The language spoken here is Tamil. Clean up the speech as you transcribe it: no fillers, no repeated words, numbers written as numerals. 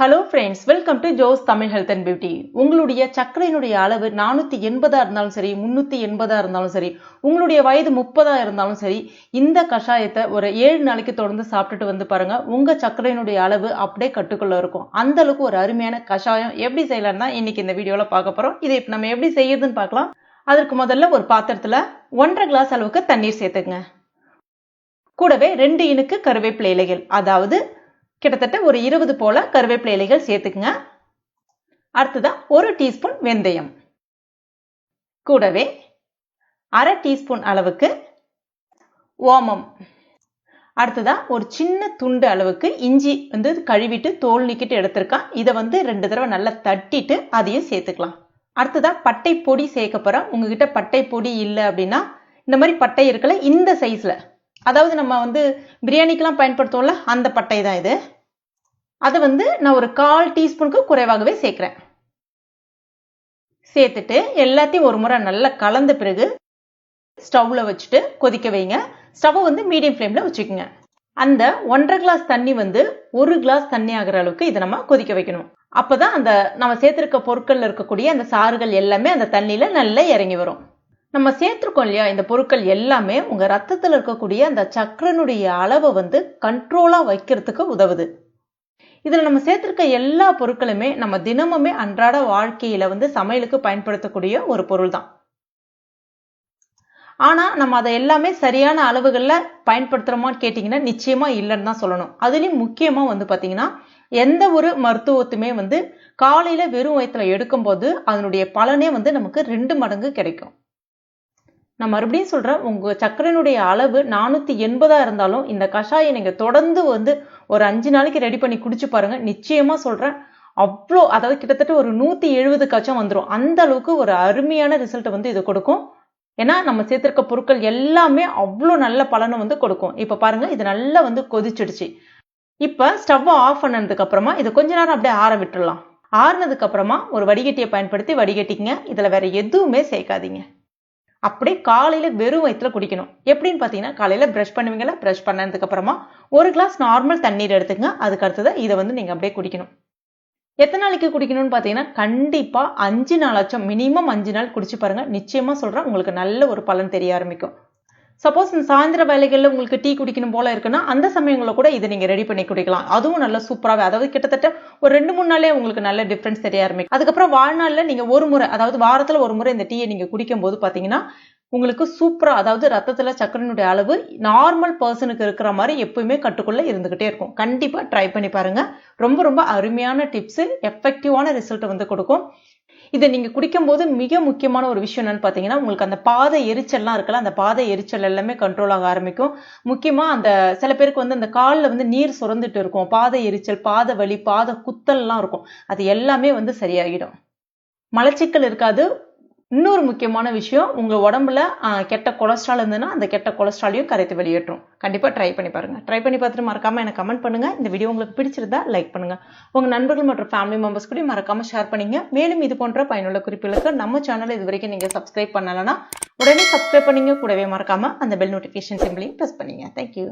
Hello friends, welcome to Jos Tamil health and beauty. உங்களுடைய சர்க்கரையினுடைய அளவு 480 இருந்தாலும் சரி, 380 இருந்தாலும் சரி, உங்களுடைய வயது 30 இருந்தாலும் சரி, இந்த கஷாயத்தை ஒரு 7 நாளைக்கு தொடர்ந்து சாப்பிட்டுட்டு வந்து பாருங்க. உங்க சர்க்கரையினுடைய அளவு அப்படியே கட்டுக்குள்ள இருக்கும். அந்த அளவுக்கு ஒரு அருமையான கஷாயம் எப்படி செய்யலாம்னா இன்னைக்கு இந்த வீடியோல பார்க்க போறோம். இதை இப்ப நம்ம எப்படி செய்யறதுன்னு பார்க்கலாம். அதற்கு முதல்ல ஒரு பாத்திரத்துல 1.5 கிளாஸ் அளவுக்கு தண்ணீர் சேர்த்துங்க. கூடவே 2 இனுக்கு கருவேப்பிலை இலைகள், அதாவது கிட்டத்தட்ட ஒரு 20 போல கருவேப்பிலை இலைகள் சேர்த்துக்குங்க. அடுத்ததா 1 டீஸ்பூன் வெந்தயம், கூடவே 1/2 டீஸ்பூன் அளவுக்கு ஓமம், அடுத்ததா ஒரு சின்ன துண்டு அளவுக்கு இஞ்சி கழுவிட்டு தோல் நீக்கிட்டு எடுத்திருக்கேன். இதை 2 தடவை நல்லா தட்டிட்டு அதையும் சேர்த்துக்கலாம். அடுத்ததா பட்டை பொடி சேர்க்க போறேன். உங்ககிட்ட பட்டை பொடி இல்லை அப்படின்னா இந்த மாதிரி பட்டை இருக்குல்ல, இந்த சைஸ்ல, அதாவது நம்ம பிரியாணிக்கெல்லாம் பயன்படுத்துவோம்ல, அந்த பட்டை தான் இது. அதை நான் ஒரு 1/4 டீஸ்பூனுக்கு குறைவாகவே சேர்க்கிறேன். சேர்த்துட்டு எல்லாத்தையும் ஒரு முறை நல்லா கலந்த பிறகு ஸ்டவ்ல வச்சுட்டு கொதிக்க வைங்க. ஸ்டவ் மீடியம் ஃப்ளேம்ல வச்சுக்கோங்க. அந்த 1.5 கிளாஸ் தண்ணி 1 கிளாஸ் தண்ணி ஆகிற அளவுக்கு இதை நம்ம கொதிக்க வைக்கணும். அப்பதான் அந்த நம்ம சேர்த்திருக்க பொருட்கள்ல இருக்கக்கூடிய அந்த சாறுகள் எல்லாமே அந்த தண்ணியில நல்லா இறங்கி வரும். நம்ம சேர்த்திருக்கோம் இல்லையா, இந்த பொருட்கள் எல்லாமே உங்க ரத்தத்துல இருக்கக்கூடிய அந்த சர்க்கரையினுடைய அளவை கண்ட்ரோலா வைக்கிறதுக்கு உதவுது. இதுல நம்ம சேர்த்திருக்க எல்லா பொருட்களுமே நம்ம தினமுமே அன்றாட வாழ்க்கையில சமையலுக்கு பயன்படுத்தக்கூடிய ஒரு பொருள் தான். ஆனா நம்ம அதை எல்லாமே சரியான அளவுகள்ல பயன்படுத்துறோமான்னு கேட்டீங்கன்னா நிச்சயமா இல்லைன்னு தான் சொல்லணும். அதுலயும் முக்கியமா பாத்தீங்கன்னா எந்த ஒரு மருத்துவத்துமே காலையில வெறும் வயிற்றுல எடுக்கும் போது அதனுடைய பலனே நமக்கு 2 மடங்கு கிடைக்கும். நான் மறுபடியும் சொல்றேன், உங்க சர்க்கரையினுடைய அளவு 480 இருந்தாலும் இந்த கஷாயம் நீங்க தொடர்ந்து ஒரு 5 நாளைக்கு ரெடி பண்ணி குடிச்சு பாருங்க. நிச்சயமா சொல்றேன், அவ்வளோ, அதாவது கிட்டத்தட்ட ஒரு 170 கச்சம் வந்துடும். அந்த அளவுக்கு ஒரு அருமையான ரிசல்ட் இது கொடுக்கும். ஏன்னா நம்ம சேர்த்திருக்க பொருட்கள் எல்லாமே அவ்வளோ நல்ல பலனை கொடுக்கும். இப்ப பாருங்க, இது நல்லா கொதிச்சிடுச்சு. இப்ப ஸ்டவ் ஆஃப் பண்ணதுக்கு அப்புறமா இதை கொஞ்ச நேரம் அப்படியே ஆற விட்டுடலாம். ஆறுனதுக்கு அப்புறமா ஒரு வடிகட்டியை பயன்படுத்தி வடிகட்டிங்க. இதுல வேற எதுவுமே சேர்க்காதீங்க. அப்படியே காலையில வெறும் வயிற்றுல குடிக்கணும். எப்படின்னு பாத்தீங்கன்னா, காலையில பிரஷ் பண்ணுவீங்களா, பிரஷ் பண்ணதுக்கு அப்புறமா 1 கிளாஸ் நார்மல் தண்ணீர் எடுத்துங்க. அதுக்கு அடுத்தது இதை நீங்க அப்படியே குடிக்கணும். எத்தனை நாளைக்கு குடிக்கணும்னு பாத்தீங்கன்னா, கண்டிப்பா 5 நாளாச்சும், மினிமம் 5 நாள் குடிச்சு பாருங்க. நிச்சயமா சொல்றேன், உங்களுக்கு நல்ல ஒரு பலன் தெரிய ஆரம்பிக்கும். சப்போஸ் சாயந்தர வேலைகள்ல உங்களுக்கு டீ குடிக்கணும் போல இருக்குன்னா அந்த சமயங்களில் கூட இதை நீங்க ரெடி பண்ணி குடிக்கலாம். அதுவும் நல்லா சூப்பராகவே, அதாவது கிட்டத்தட்ட ஒரு 2-3 நாளே உங்களுக்கு நல்ல டிஃபரன்ஸ் தெரிய ஆரம்பிக்கும். அதுக்கப்புறம் வாழ்நாள்ல நீங்க ஒரு முறை, அதாவது வாரத்துல ஒரு முறை இந்த டீயை நீங்க குடிக்கும் போது பாத்தீங்கன்னா உங்களுக்கு சூப்பரா, அதாவது ரத்தத்துல சர்க்கரையினுடைய அளவு நார்மல் பர்சனுக்கு இருக்கிற மாதிரி எப்பவுமே கட்டுக்குள்ள இருந்துகிட்டே இருக்கும். கண்டிப்பா ட்ரை பண்ணி பாருங்க. ரொம்ப ரொம்ப அருமையான டிப்ஸ், எஃபெக்டிவான ரிசல்ட் கொடுக்கும். இதை நீங்க குடிக்கும் போது மிக முக்கியமான ஒரு விஷயம் என்னன்னு பாத்தீங்கன்னா, உங்களுக்கு அந்த பாத எரிச்சல்லாம் இருக்குல்ல, அந்த பாத எரிச்சல் எல்லாமே கண்ட்ரோல் ஆக ஆரம்பிக்கும். முக்கியமா அந்த சில பேருக்கு அந்த கால்ல நீர் சுரந்துட்டு இருக்கும், பாத எரிச்சல், பாத வலி, பாத குத்தல்லாம் இருக்கும், அது எல்லாமே சரியாகிடும். மலச்சிக்கல் இருக்காது. இன்னொரு முக்கியமான விஷயம், உங்க உடம்புல கெட்ட கொலஸ்ட்ரால் இருந்ததுன்னா அந்த கெட்ட கொலஸ்ட்ராலையும் கரைத்து வெளியேற்றும். கண்டிப்பா ட்ரை பண்ணி பாருங்க. ட்ரை பண்ணி பார்த்துட்டு மறக்காம எனக்கு கமெண்ட் பண்ணுங்க. இந்த வீடியோ உங்களுக்கு பிடிச்சிருந்தா லைக் பண்ணுங்க. உங்க நண்பர்கள் மற்றும் ஃபேமிலி மெம்பர்ஸ் கூட மறக்காம ஷேர் பண்ணீங்க. மேலும் இது போன்ற பயனுள்ள குறிப்புகளுக்கு நம்ம சேனலை இது வரைக்கும் நீங்க சப்ஸ்கிரைப் பண்ணலன்னா உடனே சப்ஸ்கிரைப் பண்ணீங்க. கூடவே மறக்காம அந்த பெல் நோட்டிபிகேஷன் சிம்பிளையும் பிரஸ் பண்ணீங்க. தேங்க்யூ.